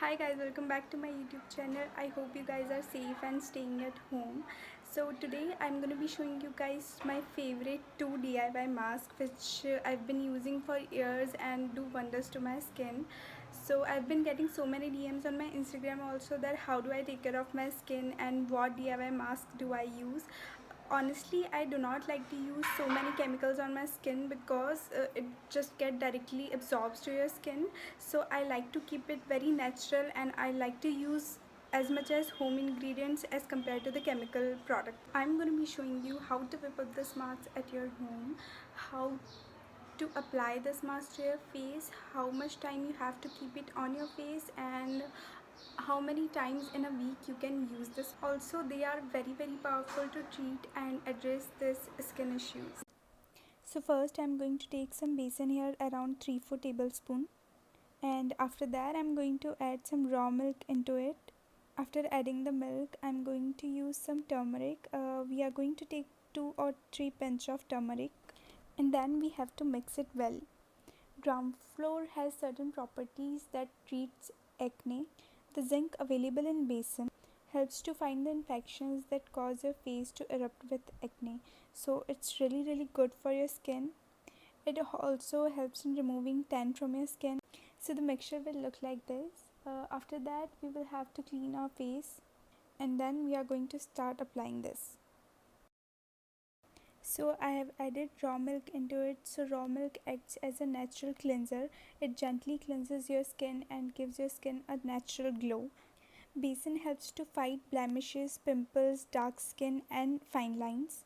Hi guys, welcome back to my YouTube channel. I hope you guys are safe and staying at home. So today I'm going to be showing you guys my favorite two DIY masks which I've been using for years and do wonders to my skin. So I've been getting so many DMs on my Instagram also that how do I take care of my skin and what DIY mask do I use. Honestly, I do not like to use so many chemicals on my skin because it just get directly absorbs to your skin. So I like to keep it very natural and I like to use as much as home ingredients as compared to the chemical product. I'm going to be showing you how to whip up this mask at your home, how to apply this mask to your face, how much time you have to keep it on your face, and how many times in a week you can use this. Also, they are very powerful to treat and address this skin issues. So first I'm going to take some besan here, around 3-4 tablespoon, and after that I'm going to add some raw milk into it. After adding the milk, I'm going to use some turmeric. We are going to take 2 or 3 pinch of turmeric, and then we have to mix it well. Gram flour has certain properties that treats acne. The zinc available in besan helps to find the infections that cause your face to erupt with acne. So it's really good for your skin. It also helps in removing tan from your skin. So the mixture will look like this. After that we will have to clean our face, and then we are going to start applying this. So I have added raw milk into it. So raw milk acts as a natural cleanser. It gently cleanses your skin and gives your skin a natural glow. Besan helps to fight blemishes, pimples, dark skin and fine lines.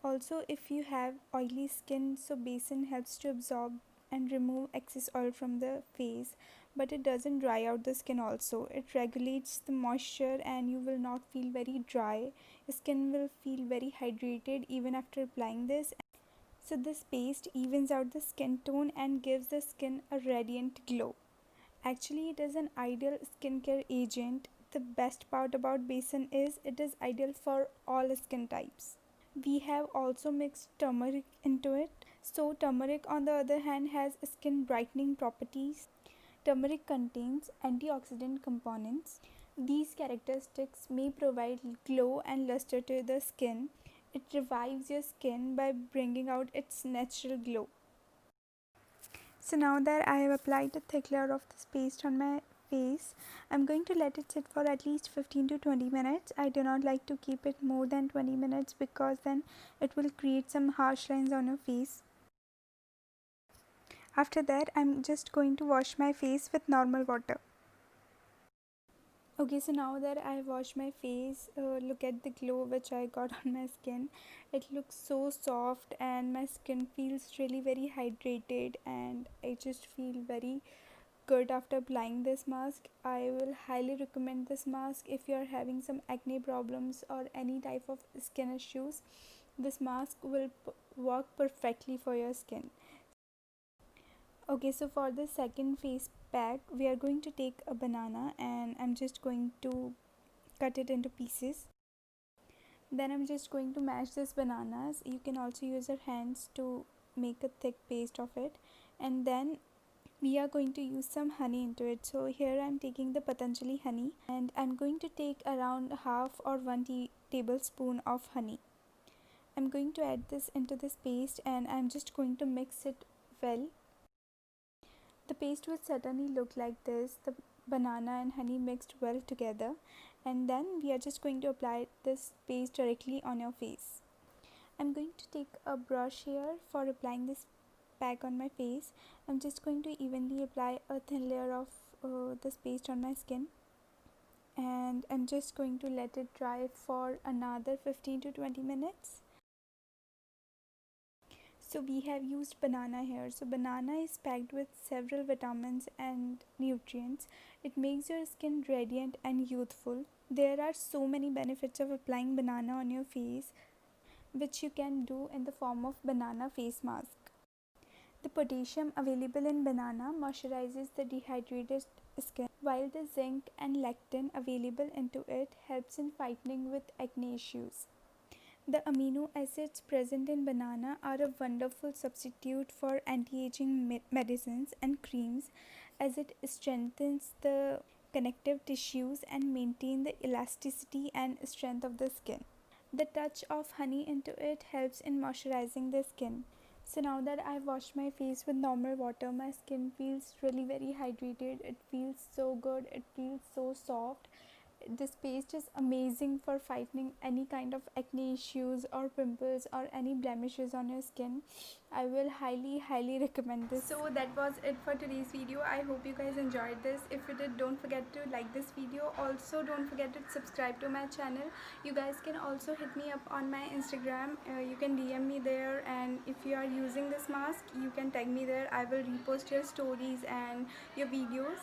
Also, if you have oily skin, so besan helps to absorb and remove excess oil from the face, but it doesn't dry out the skin. Also, it regulates the moisture and you will not feel very dry. Your skin will feel very hydrated even after applying this. So this paste evens out the skin tone and gives the skin a radiant glow. Actually, it is an ideal skincare agent. The best part about besan is it is ideal for all skin types. We have also mixed turmeric into it. So turmeric on the other hand has skin brightening properties. Turmeric contains antioxidant components. These characteristics may provide glow and luster to the skin. It revives your skin by bringing out its natural glow. So now that I have applied a thick layer of this paste on my face, I'm going to let it sit for at least 15 to 20 minutes. I do not like to keep it more than 20 minutes because then it will create some harsh lines on your face. After that, I'm just going to wash my face with normal water. Okay, so now that I have washed my face, look at the glow which I got on my skin. It looks so soft and my skin feels really very hydrated, and I just feel very good after applying this mask. I will highly recommend this mask if you are having some acne problems or any type of skin issues. This mask will work perfectly for your skin. Okay, so for the second face pack, we are going to take a banana and I'm just going to cut it into pieces. Then I'm just going to mash this bananas. You can also use your hands to make a thick paste of it, and then we are going to use some honey into it. So here I'm taking the Patanjali honey and I'm going to take around half or 1 tablespoon of honey. I'm going to add this into this paste and I'm just going to mix it well. The paste will certainly look like this, the banana and honey mixed well together, and then we are just going to apply this paste directly on your face. I'm going to take a brush here for applying this pack on my face. I'm just going to evenly apply a thin layer of this paste on my skin, and I'm just going to let it dry for another 15 to 20 minutes. So we have used banana here. So banana is packed with several vitamins and nutrients. It makes your skin radiant and youthful. There are so many benefits of applying banana on your face, which you can do in the form of banana face mask. The potassium available in banana moisturizes the dehydrated skin, while the zinc and lectin available into it helps in fighting with acne issues. The amino acids present in banana are a wonderful substitute for anti-aging medicines and creams, as it strengthens the connective tissues and maintain the elasticity and strength of the skin. The touch of honey into it helps in moisturizing the skin. So now that I've washed my face with normal water, my skin feels really very hydrated. It feels so good. It feels so soft. This paste is amazing for fighting any kind of acne issues or pimples or any blemishes on your skin. I will highly recommend this. So that was it for today's video. I hope you guys enjoyed this. If you did, don't forget to like this video. Also don't forget to subscribe to my channel. You guys can also hit me up on my Instagram. You can DM me there, and if you are using this mask, you can tag me there. I will repost your stories and your videos,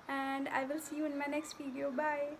and I will see you in my next video. Bye.